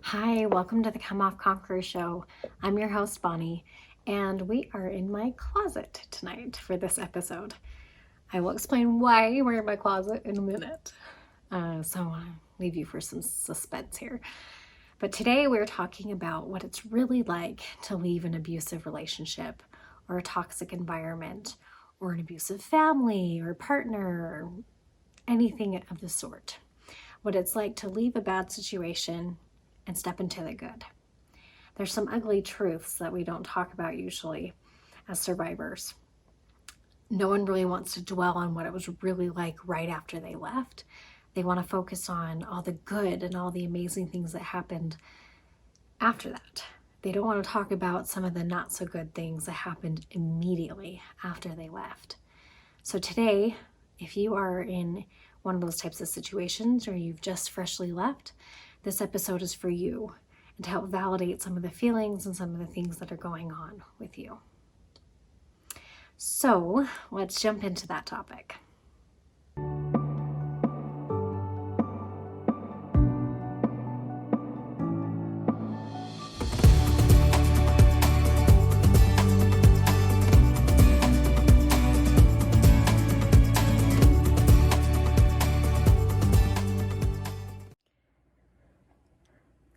Hi, welcome to the Come Off Conqueror show. I'm your host, Bonnie, and we are in my closet tonight for this episode. I will explain why we're in my closet in a minute. So I want to leave you for some suspense here. But today we're talking about what it's really like to leave an abusive relationship or a toxic environment or an abusive family or partner or anything of the sort. What it's like to leave a bad situation and step into the good. There's some ugly truths that we don't talk about usually as survivors. No one really wants to dwell on what it was really like right after they left. They want to focus on all the good and all the amazing things that happened after that. They don't want to talk about some of the not so good things that happened immediately after they left. So today, if you are in one of those types of situations or you've just freshly left, this episode is for you and to help validate some of the feelings and some of the things that are going on with you. So let's jump into that topic.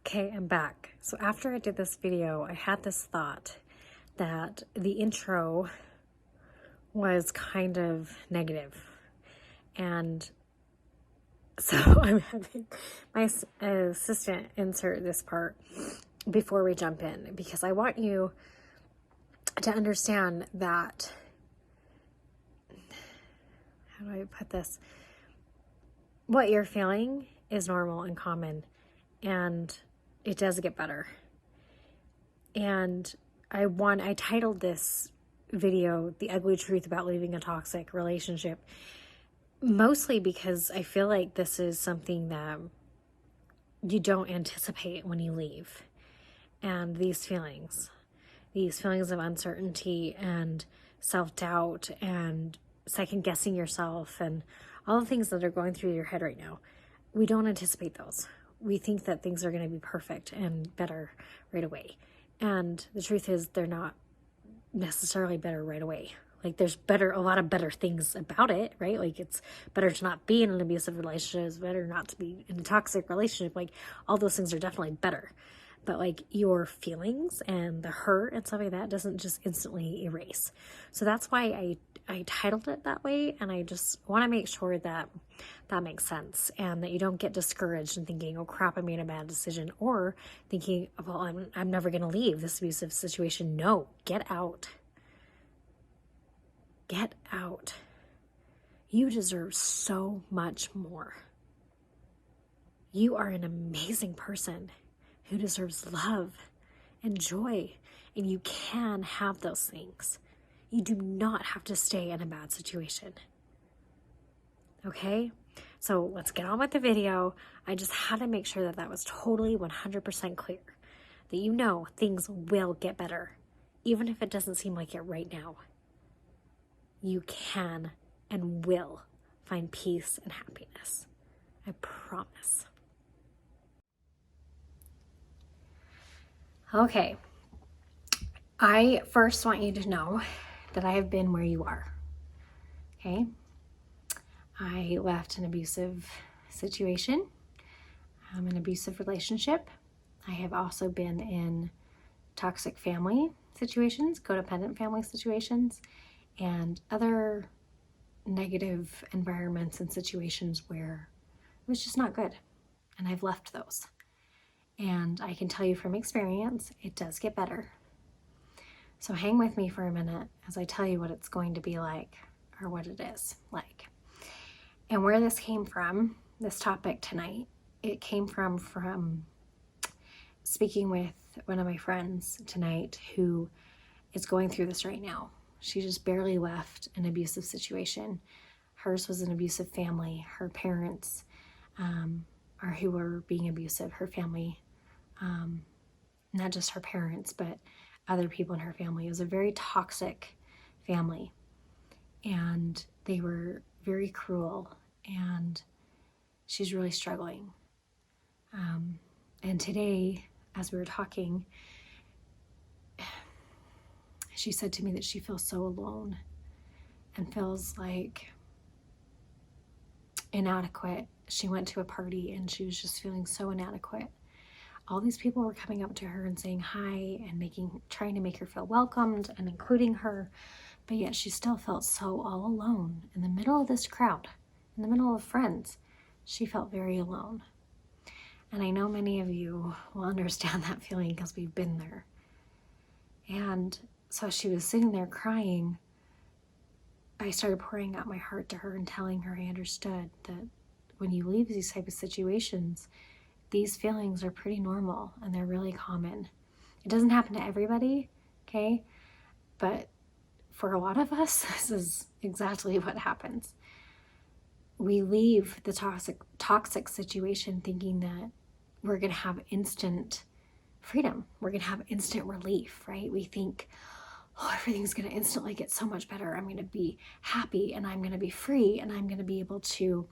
Okay, I'm back. So after I did this video, I had this thought that the intro was kind of negative. And so I'm having my assistant insert this part before we jump in, because I want you to understand that, how do I put this? What you're feeling is normal and common, and it does get better. And I titled this video, The Ugly Truth About Leaving a Toxic Relationship, mostly because I feel like this is something that you don't anticipate when you leave. And these feelings of uncertainty and self-doubt and second-guessing yourself and all the things that are going through your head right now, we don't anticipate those. We think that things are going to be perfect and better right away. And the truth is, they're not necessarily better right away. Like, there's a lot of better things about it, right? Like, it's better to not be in an abusive relationship. It's better not to be in a toxic relationship. Like, all those things are definitely better. But, like, your feelings and the hurt and stuff like that doesn't just instantly erase. So that's why I titled it that way, and I just want to make sure that that makes sense and that you don't get discouraged and thinking, oh crap, I made a bad decision, or thinking, well, I'm never going to leave this abusive situation. No, get out. Get out. You deserve so much more. You are an amazing person who deserves love and joy, and you can have those things. You do not have to stay in a bad situation. Okay? So let's get on with the video. I just had to make sure that that was totally 100% clear. That you know things will get better. Even if it doesn't seem like it right now. You can and will find peace and happiness. I promise. Okay. I first want you to know that I have been where you are. Okay? I left an abusive situation, an abusive relationship. I have also been in toxic family situations, codependent family situations, and other negative environments and situations where it was just not good. And I've left those. And I can tell you from experience, it does get better. So hang with me for a minute as I tell you what it's going to be like, or what it is like. And where this came from, this topic tonight, it came from speaking with one of my friends tonight who is going through this right now. She just barely left an abusive situation. Hers was an abusive family. Her parents are who were being abusive. Her family, not just her parents, but other people in her family. It was a very toxic family. And they were very cruel. And she's really struggling. And today, as we were talking, she said to me that she feels so alone and feels like inadequate. She went to a party and she was just feeling so inadequate. All these people were coming up to her and saying hi and trying to make her feel welcomed and including her, but yet she still felt so all alone in the middle of this crowd, in the middle of friends. She felt very alone. And I know many of you will understand that feeling because we've been there. And so she was sitting there crying. I started pouring out my heart to her and telling her I understood that when you leave these type of situations, these feelings are pretty normal and they're really common. It doesn't happen to everybody, okay? But for a lot of us, this is exactly what happens. We leave the toxic situation thinking that we're going to have instant freedom. We're going to have instant relief, right? We think, oh, everything's going to instantly get so much better. I'm going to be happy and I'm going to be free and I'm going to be able to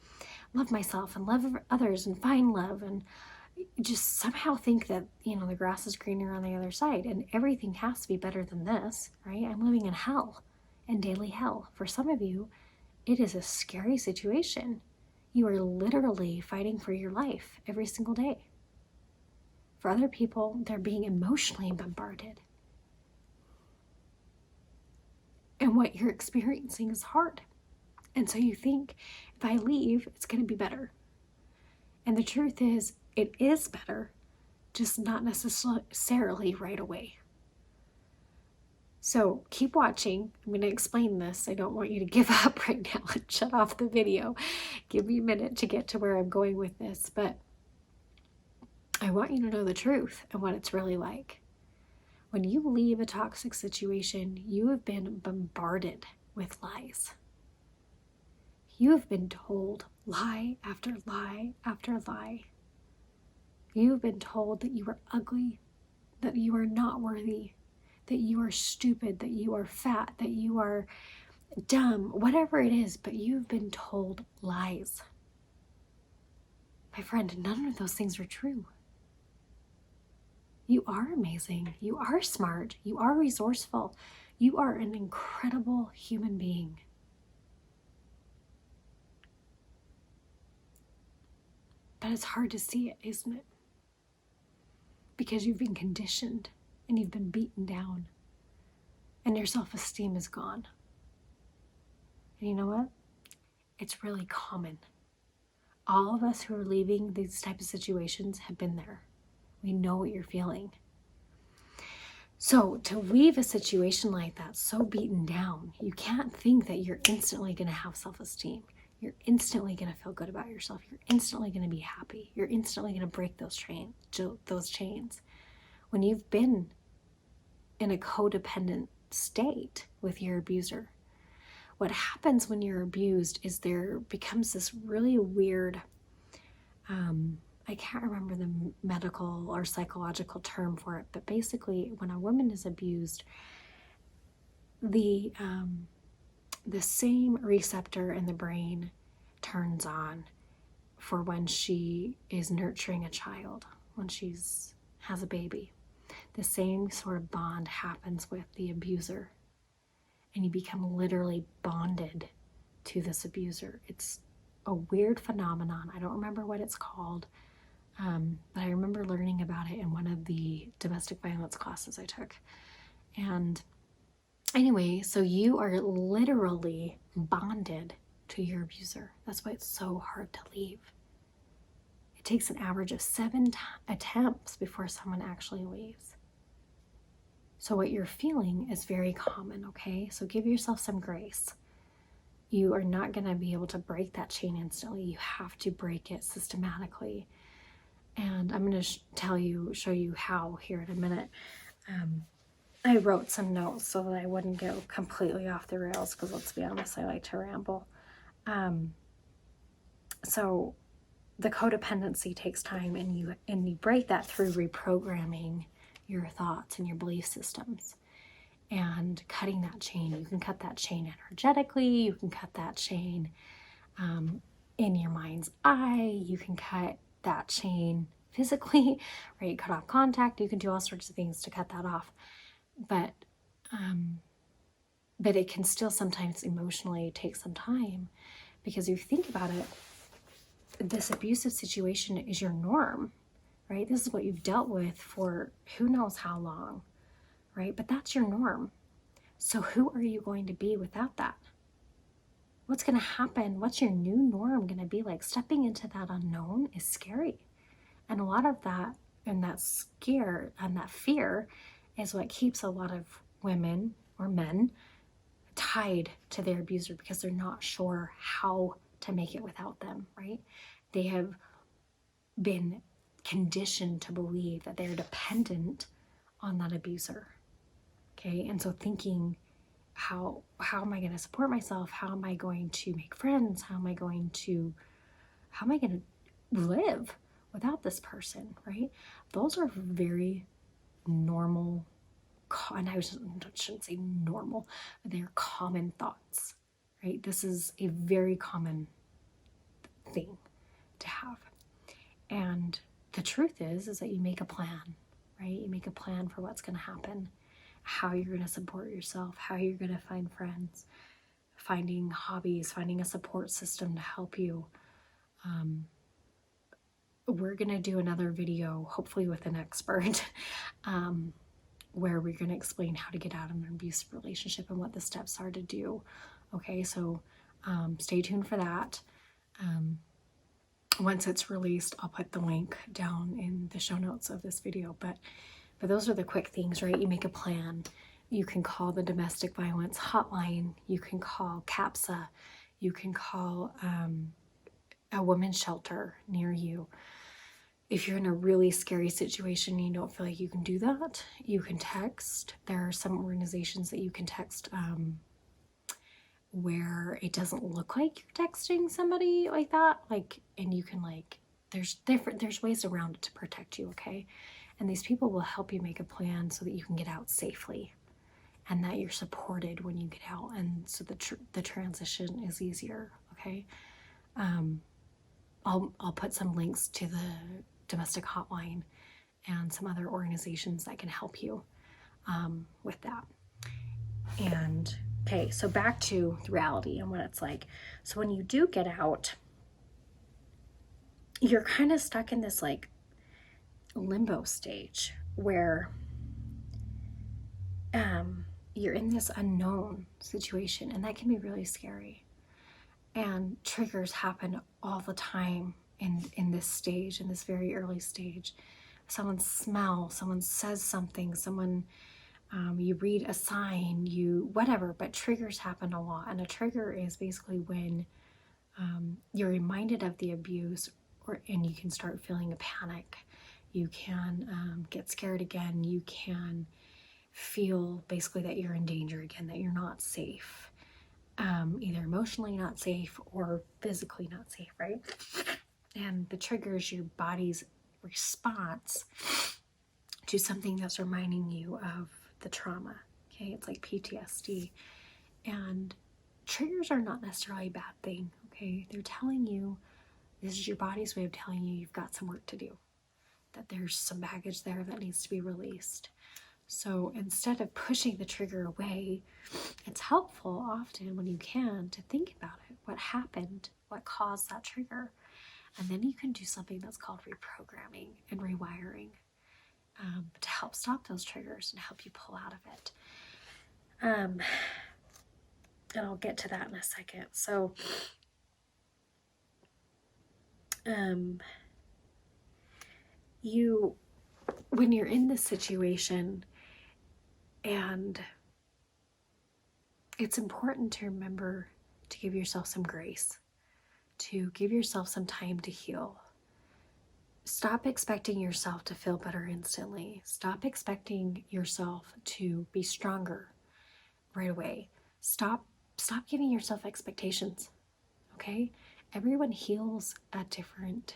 love myself and love others and find love and just somehow think that, the grass is greener on the other side and everything has to be better than this, right? I'm living in hell and daily hell. For some of you, it is a scary situation. You are literally fighting for your life every single day. For other people, they're being emotionally bombarded. And what you're experiencing is hard. And so you think, if I leave, it's going to be better. And the truth is, it is better, just not necessarily right away. So keep watching. I'm going to explain this. I don't want you to give up right now and shut off the video. Give me a minute to get to where I'm going with this. But I want you to know the truth and what it's really like. When you leave a toxic situation, you have been bombarded with lies. You have been told lie after lie after lie. You've been told that you are ugly, that you are not worthy, that you are stupid, that you are fat, that you are dumb, whatever it is, but you've been told lies. My friend, none of those things are true. You are amazing. You are smart. You are resourceful. You are an incredible human being. But it's hard to see it, isn't it? Because you've been conditioned and you've been beaten down and your self-esteem is gone. And you know what? It's really common. All of us who are leaving these type of situations have been there. We know what you're feeling. So to leave a situation like that so beaten down, you can't think that you're instantly going to have self-esteem. You're instantly going to feel good about yourself. You're instantly going to be happy. You're instantly going to break those chains. When you've been in a codependent state with your abuser, what happens when you're abused is there becomes this really weird, I can't remember the medical or psychological term for it, but basically when a woman is abused, the same receptor in the brain turns on for when she is nurturing a child, when she's has a baby. The same sort of bond happens with the abuser, and you become literally bonded to this abuser. It's a weird phenomenon. I don't remember what it's called, but I remember learning about it in one of the domestic violence classes I took. And anyway, so you are literally bonded to your abuser. That's why it's so hard to leave. It takes an average of 7 attempts before someone actually leaves. So what you're feeling is very common, okay? So give yourself some grace. You are not going to be able to break that chain instantly. You have to break it systematically. And I'm going to show you how here in a minute. I wrote some notes so that I wouldn't go completely off the rails, because let's be honest, I like to ramble. So the codependency takes time, and you break that through reprogramming your thoughts and your belief systems and cutting that chain. You can cut that chain energetically. You can cut that chain in your mind's eye. You can cut that chain physically, right? Cut off contact. You can do all sorts of things to cut that off. But it can still sometimes emotionally take some time, because if you think about it, this abusive situation is your norm, right? This is what you've dealt with for who knows how long, right? But that's your norm. So who are you going to be without that? What's going to happen? What's your new norm going to be like? Stepping into that unknown is scary. And a lot of that, and that scare and that fear is what keeps a lot of women or men tied to their abuser, because they're not sure how to make it without them, right? They have been conditioned to believe that they're dependent on that abuser. Okay, and so thinking, how am I going to support myself? How am I going to make friends? How am I going to live without this person, right? Those are very normal, and I shouldn't say normal, but they're common thoughts, right? This is a very common thing to have. And the truth is that you make a plan, right? You make a plan for what's going to happen, how you're going to support yourself, how you're going to find friends, finding hobbies, finding a support system to help you. We're going to do another video, hopefully with an expert, where we're going to explain how to get out of an abusive relationship and what the steps are to do. Okay, so stay tuned for that. Once it's released, I'll put the link down in the show notes of this video. But those are the quick things, right? You make a plan. You can call the domestic violence hotline. You can call CAPSA. You can call a women's shelter near you. If you're in a really scary situation and you don't feel like you can do that, you can text. There are some organizations that you can text where it doesn't look like you're texting somebody like that. And you can there's ways around it to protect you, okay? And these people will help you make a plan so that you can get out safely and that you're supported when you get out. And so the transition is easier, okay? I'll put some links to the domestic hotline and some other organizations that can help you with that. And okay, so back to the reality and what it's like. So when you do get out, you're kind of stuck in this limbo stage where you're in this unknown situation, and that can be really scary. And triggers happen all the time in this stage, in this very early stage. Someone smells, someone says something, someone, you read a sign, whatever, but triggers happen a lot. And a trigger is basically when you're reminded of the abuse, and you can start feeling a panic. You can get scared again. You can feel basically that you're in danger again, that you're not safe. Either emotionally not safe or physically not safe, right? And the trigger is your body's response to something that's reminding you of the trauma, okay? It's like PTSD. And triggers are not necessarily a bad thing, okay? They're telling you, this is your body's way of telling you you've got some work to do, that there's some baggage there that needs to be released. So instead of pushing the trigger away, it's helpful often when you can to think about it. What happened? What caused that trigger? And then you can do something that's called reprogramming and rewiring to help stop those triggers and help you pull out of it. And I'll get to that in a second. So when you're in this situation, and it's important to remember to give yourself some grace, to give yourself some time to heal. Stop expecting yourself to feel better instantly. Stop expecting yourself to be stronger right away. Stop giving yourself expectations, okay? Everyone heals at different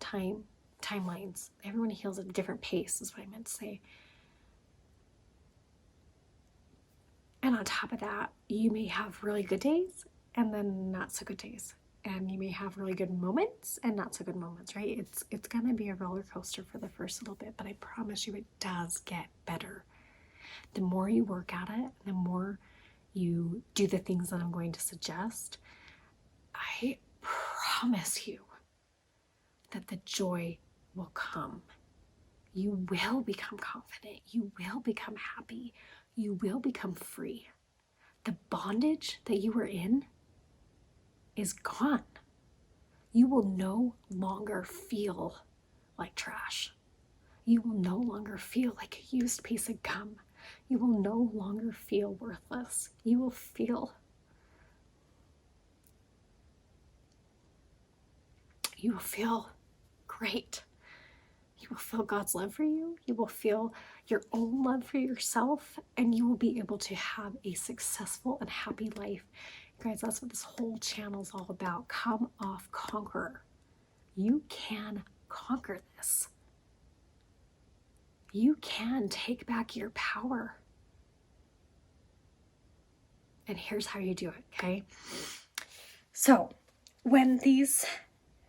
timelines. Everyone heals at a different pace, is what I meant to say. And on top of that, you may have really good days and then not so good days. and you may have really good moments and not so good moments, right? It's gonna be a roller coaster for the first little bit, but I promise you it does get better. The more you work at it, the more you do the things that I'm going to suggest, I promise you that the joy will come. You will become confident. You will become happy. You will become free. The bondage that you were in is gone. You will no longer feel like trash. You will no longer feel like a used piece of gum. You will no longer feel worthless. You will feel great. You will feel God's love for you. You will feel your own love for yourself, and you will be able to have a successful and happy life. Guys, that's what this whole channel is all about. Come off Conqueror. You can conquer this. You can take back your power. And here's how you do it, okay? So when these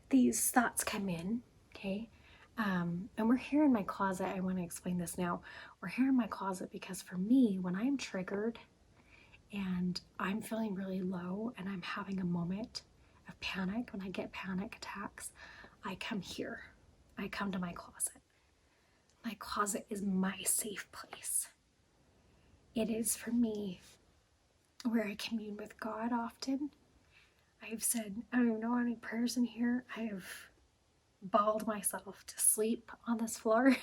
thoughts come in, okay, and we're here in my closet. I want to explain this now. We're here in my closet because for me, when I'm triggered and I'm feeling really low and I'm having a moment of panic, when I get panic attacks, I come here. I come to my closet. My closet is my safe place. It is for me where I commune with God often. I've said, I don't know how many prayers in here. I have bawled myself to sleep on this floor.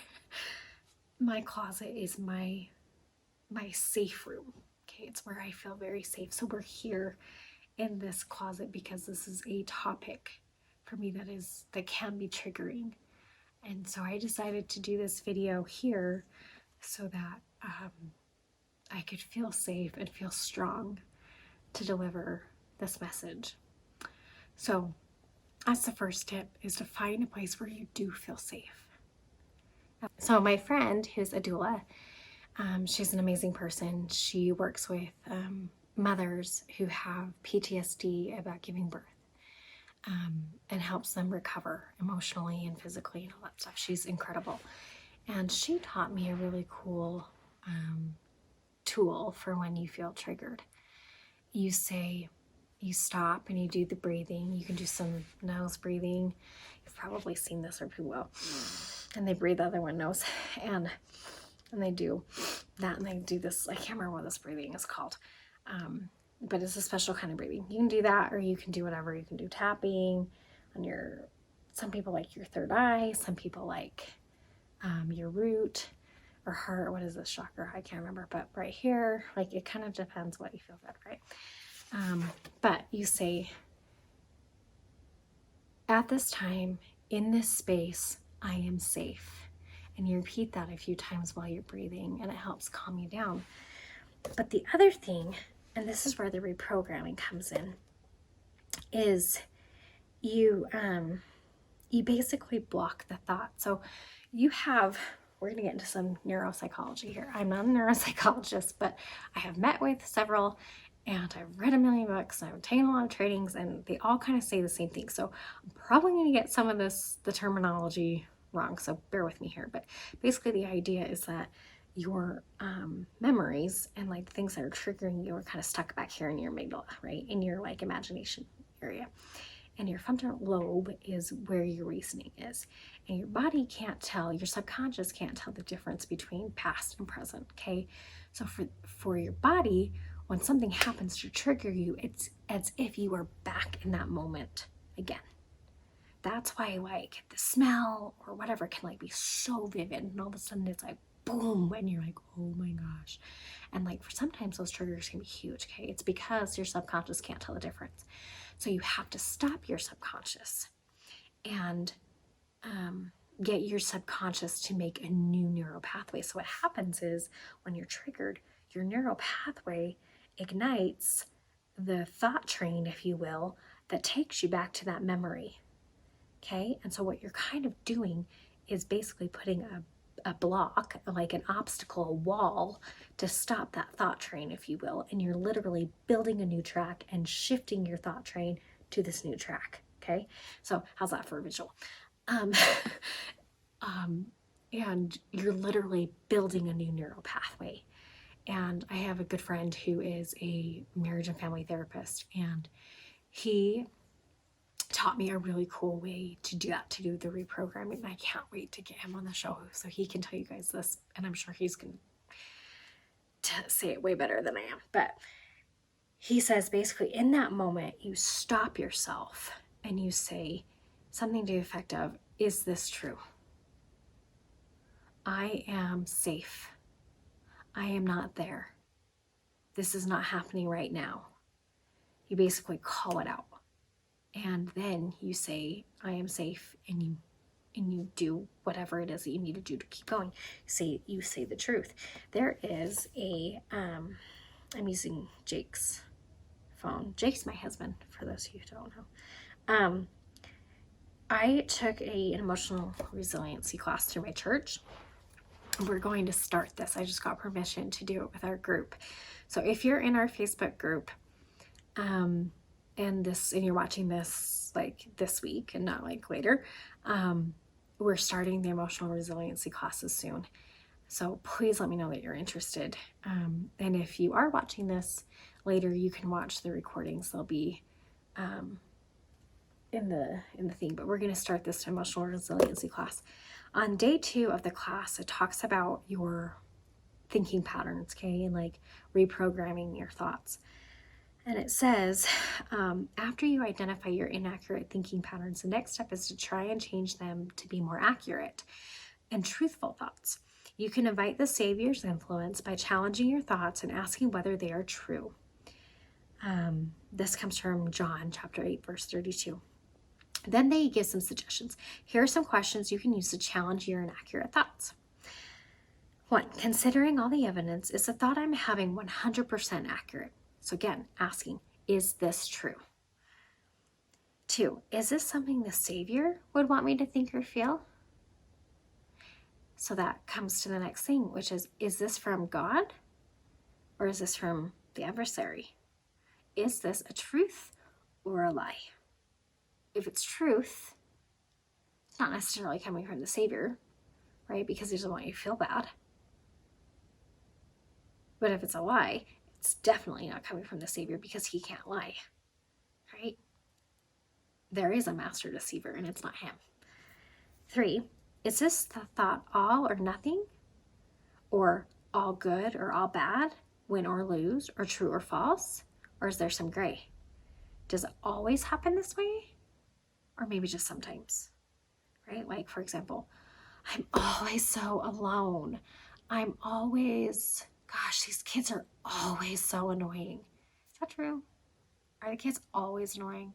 My closet is my safe room. Okay, it's where I feel very safe. So we're here in this closet because this is a topic for me that can be triggering. And so I decided to do this video here so that I could feel safe and feel strong to deliver this message. So that's the first tip, is to find a place where you do feel safe. So my friend, who's a doula, she's an amazing person. She works with mothers who have PTSD about giving birth, and helps them recover emotionally and physically and all that stuff. She's incredible. And she taught me a really cool tool for when you feel triggered. You stop and you do the breathing. You can do some nose breathing. You've probably seen this, or people will. And they breathe out their one nose, and they do that, and they do this. I can't remember what this breathing is called, but it's a special kind of breathing. You can do that, or you can do whatever. You can do tapping on some people like your third eye, some people like your root or heart. What is this chakra? I can't remember, but right here, like, it kind of depends what you feel good, right? But you say, at this time, in this space, I am safe. And you repeat that a few times while you're breathing, and it helps calm you down. But the other thing, and this is where the reprogramming comes in, is you basically block the thought. So we're going to get into some neuropsychology here. I'm not a neuropsychologist, but I have met with several, and I've read a million books, and I've taken a lot of trainings, and they all kind of say the same thing. So I'm probably going to get some of the terminology wrong, so bear with me here. But basically the idea is that your memories and like things that are triggering you are kind of stuck back here in your amygdala, right? In your like imagination area. And your frontal lobe is where your reasoning is. And your body can't tell, your subconscious can't tell the difference between past and present, okay? So for your body, when something happens to trigger you, it's as if you are back in that moment again. That's why like the smell or whatever can like be so vivid, and all of a sudden it's like boom, and you're like, oh my gosh. And like sometimes those triggers can be huge, okay? It's because your subconscious can't tell the difference. So you have to stop your subconscious and get your subconscious to make a new neural pathway. So what happens is when you're triggered, your neural pathway ignites the thought train, if you will, that takes you back to that memory. Okay, and so what you're kind of doing is basically putting a block, like an obstacle, a wall, to stop that thought train, if you will, and you're literally building a new track and shifting your thought train to this new track. Okay, so how's that for a visual? Um, and you're literally building a new neural pathway. And I have a good friend who is a marriage and family therapist, and he taught me a really cool way to do that, to do the reprogramming. And I can't wait to get him on the show so he can tell you guys this. And I'm sure he's going to say it way better than I am. But he says basically in that moment, you stop yourself and you say something to the effect of, is this true? I am safe. I am not there. This is not happening right now. You basically call it out. And then you say, I am safe, and you do whatever it is that you need to do to keep going. You say the truth. There is a, I'm using Jake's phone. Jake's my husband, for those of you who don't know. I took an emotional resiliency class through my church. We're going to start this. I just got permission to do it with our group. So if you're in our Facebook group, and you're watching this like this week and not like later, we're starting the emotional resiliency classes soon. So please let me know that you're interested. And if you are watching this later, you can watch the recordings. They'll be in the theme, but we're going to start this emotional resiliency class. On day 2 of the class, it talks about your thinking patterns, okay, and like reprogramming your thoughts. And it says, after you identify your inaccurate thinking patterns, the next step is to try and change them to be more accurate and truthful thoughts. You can invite the Savior's influence by challenging your thoughts and asking whether they are true. This comes from John chapter 8, verse 32. Then they give some suggestions. Here are some questions you can use to challenge your inaccurate thoughts. 1, considering all the evidence, is the thought I'm having 100% accurate? So again, asking, is this true? 2, is this something the Savior would want me to think or feel? So that comes to the next thing, which is this from God or is this from the adversary? Is this a truth or a lie? If it's truth, it's not necessarily coming from the Savior, right? Because he doesn't want you to feel bad. But if it's a lie, it's definitely not coming from the Savior because he can't lie, right? There is a master deceiver and it's not him. 3, is this the thought all or nothing, or all good or all bad, win or lose, or true or false? Or is there some gray? Does it always happen this way? Or maybe just sometimes, right? Like, for example, I'm always so alone. I'm always, gosh, these kids are always so annoying. Is that true? Are the kids always annoying?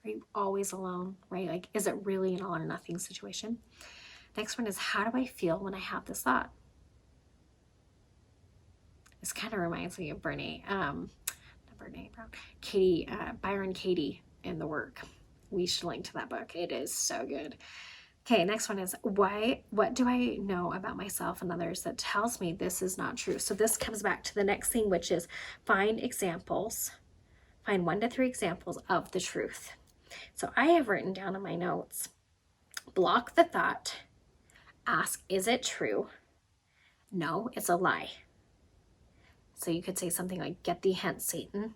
Are you always alone, right? Like, is it really an all or nothing situation? Next one is, how do I feel when I have this thought? This kind of reminds me of Byron Katie in the work. We should link to that book. It is so good. Okay, next one is, what do I know about myself and others that tells me this is not true? So this comes back to the next thing, which is find 1 to 3 examples of the truth. So I have written down in my notes, block the thought, ask, is it true? No, it's a lie. So you could say something like, get thee hence, Satan.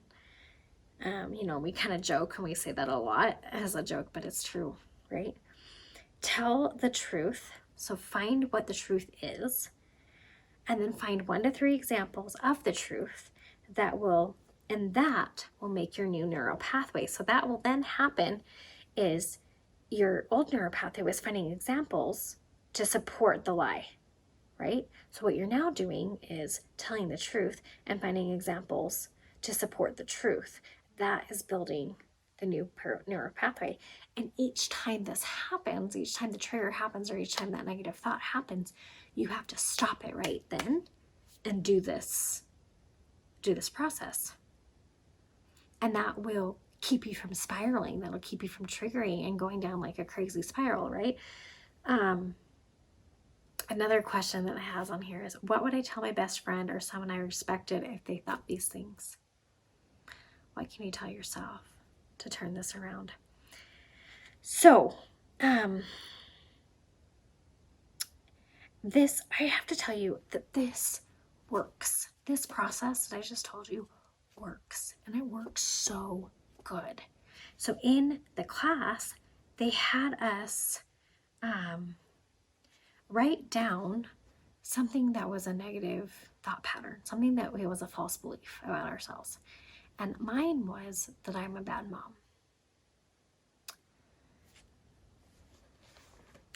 We kind of joke and we say that a lot as a joke, but it's true, right? Tell the truth. So find what the truth is, and then find 1 to 3 examples of the truth that will make your new neural pathway. So that will then happen is your old neural pathway was finding examples to support the lie, right? So what you're now doing is telling the truth and finding examples to support the truth. That is building the new neural pathway. And each time this happens, each time the trigger happens, or each time that negative thought happens, you have to stop it right then and do this process. And that will keep you from spiraling. That'll keep you from triggering and going down like a crazy spiral, right? Another question that it has on here is, what would I tell my best friend or someone I respected if they thought these things? What can you tell yourself? to turn this around. So, I have to tell you that this works. This process that I just told you works, and it works so good. So in the class, they had us write down something that was a negative thought pattern, something that was a false belief about ourselves. And mine was that I'm a bad mom.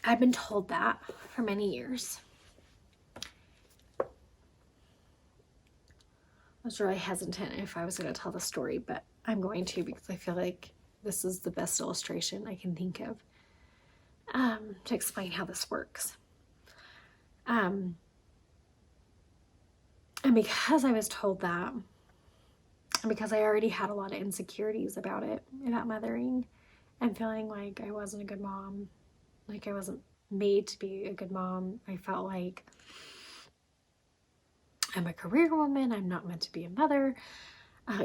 I've been told that for many years. I was really hesitant if I was going to tell the story, but I'm going to, because I feel like this is the best illustration I can think of to explain how this works. And because I was told that, and because I already had a lot of insecurities about mothering, and feeling like I wasn't a good mom, like I wasn't made to be a good mom, I felt like I'm a career woman, I'm not meant to be a mother,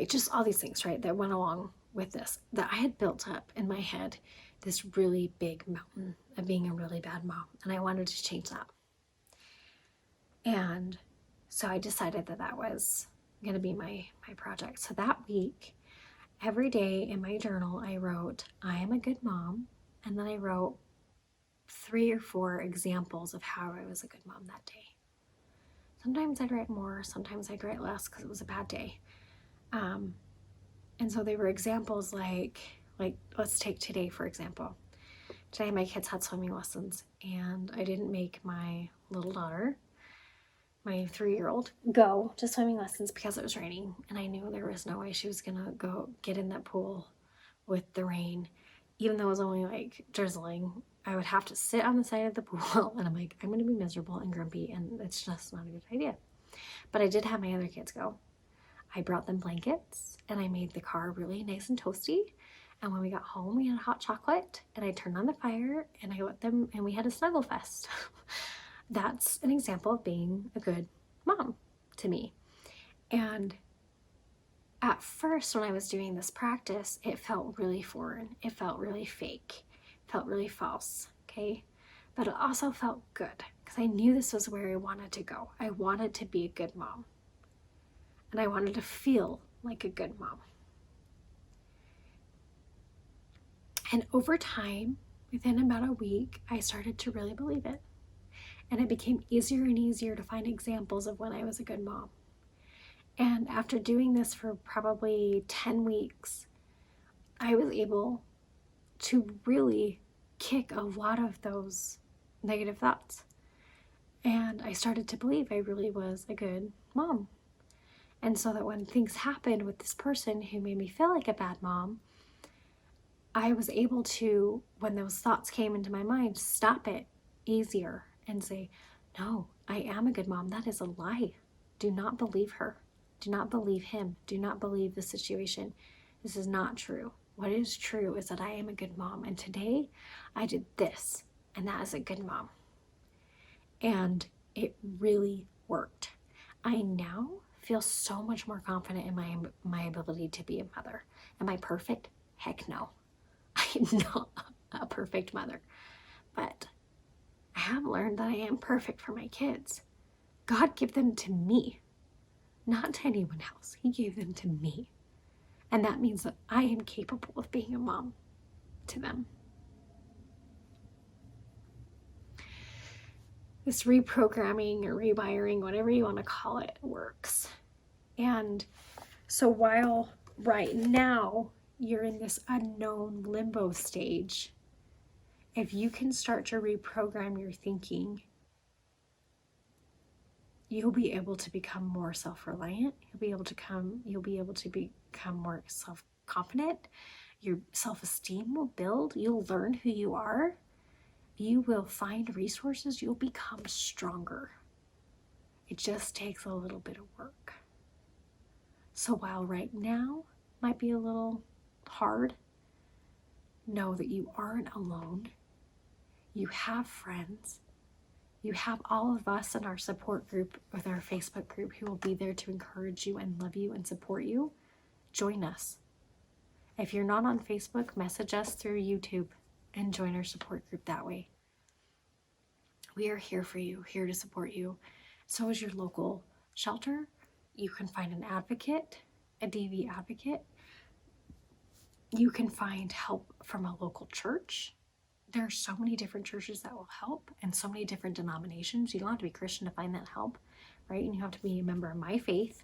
just all these things, right, that went along with this, that I had built up in my head this really big mountain of being a really bad mom, and I wanted to change that. And so I decided that was going to be my project. So that week, every day in my journal, I wrote, I am a good mom, and then I wrote 3 or 4 examples of how I was a good mom that day. Sometimes I'd write more, sometimes I'd write less because it was a bad day. And so they were examples like let's take today, for example. Today my kids had swimming lessons, and I didn't make my little daughter, my 3-year-old, go to swimming lessons because it was raining, and I knew there was no way she was gonna go get in that pool with the rain. Even though it was only like drizzling, I would have to sit on the side of the pool, and I'm like, I'm gonna be miserable and grumpy, and it's just not a good idea. But I did have my other kids go. I brought them blankets, and I made the car really nice and toasty. And when we got home, we had hot chocolate, and I turned on the fire, and I let them, and we had a snuggle fest. That's an example of being a good mom to me. And at first, when I was doing this practice, it felt really foreign. It felt really fake. It felt really false, okay? But it also felt good, because I knew this was where I wanted to go. I wanted to be a good mom. And I wanted to feel like a good mom. And over time, within about a week, I started to really believe it. And it became easier and easier to find examples of when I was a good mom. And after doing this for probably 10 weeks, I was able to really kick a lot of those negative thoughts. And I started to believe I really was a good mom. And so that when things happened with this person who made me feel like a bad mom, I was able to, when those thoughts came into my mind, stop it easier and say, no, I am a good mom. That is a lie. Do not believe her. Do not believe him. Do not believe the situation. This is not true. What is true is that I am a good mom. And today I did this, and that is a good mom. And it really worked. I now feel so much more confident in my ability to be a mother. Am I perfect? Heck no. I'm not a perfect mother. But I have learned that I am perfect for my kids. God gave them to me, not to anyone else. He gave them to me. And that means that I am capable of being a mom to them. This reprogramming or rewiring, whatever you want to call it, works. And so while right now you're in this unknown limbo stage, if you can start to reprogram your thinking, you'll be able to become more self-reliant. You'll be able to become more self-confident. Your self-esteem will build. You'll learn who you are. You will find resources. You'll become stronger. It just takes a little bit of work. So while right now might be a little hard, know that you aren't alone. You have friends. You have all of us in our support group, with our Facebook group, who will be there to encourage you and love you and support you. Join us. If you're not on Facebook, message us through YouTube and join our support group that way. We are here for you, here to support you. So is your local shelter. You can find an advocate, a DV advocate. You can find help from a local church. There are so many different churches that will help, and so many different denominations. You don't have to be Christian to find that help, right? And you have to be a member of my faith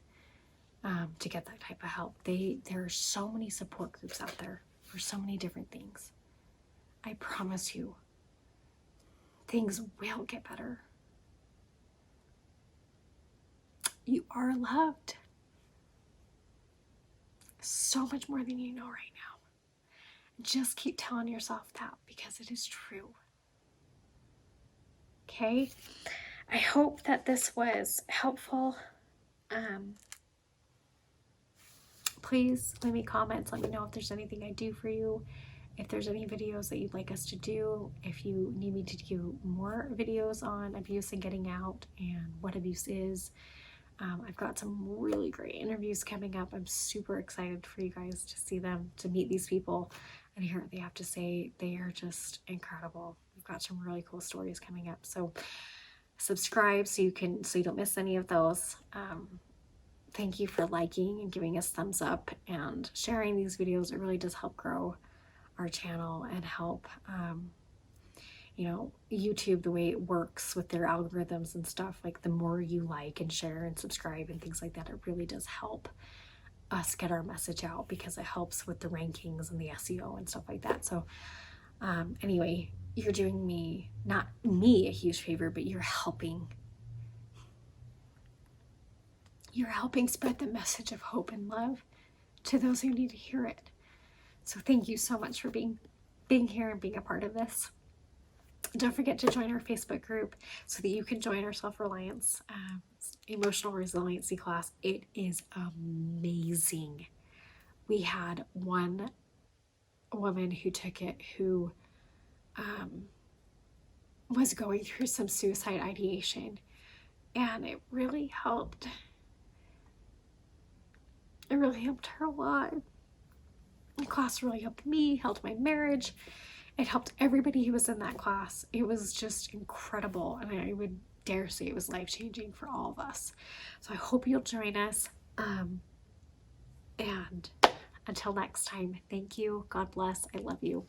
to get that type of help. There are so many support groups out there for so many different things. I promise you, things will get better. You are loved. So much more than you know right now. Just keep telling yourself that, because it is true. Okay? I hope that this was helpful. Please leave me comments. Let me know if there's anything I do for you. If there's any videos that you'd like us to do. If you need me to do more videos on abuse and getting out and what abuse is. I've got some really great interviews coming up. I'm super excited for you guys to see them, to meet these people and hear what they have to say. They are just incredible. We've got some really cool stories coming up. So subscribe so you don't miss any of those. Thank you for liking and giving us thumbs up and sharing these videos. It really does help grow our channel and help YouTube, the way it works with their algorithms and stuff, like the more you like and share and subscribe and things like that, it really does help us get our message out, because it helps with the rankings and the SEO and stuff like that. So anyway, you're doing not me a huge favor, but you're helping spread the message of hope and love to those who need to hear it. So thank you so much for being here and being a part of this. Don't forget to join our Facebook group so that you can join our self-reliance emotional resiliency class. It is amazing. We had one woman who took it who was going through some suicide ideation, and it really helped. It really helped her a lot. The class really helped me, helped my marriage. It helped everybody who was in that class. It was just incredible, and I would dare say it was life-changing for all of us. So I hope you'll join us. And until next time, thank you. God bless. I love you.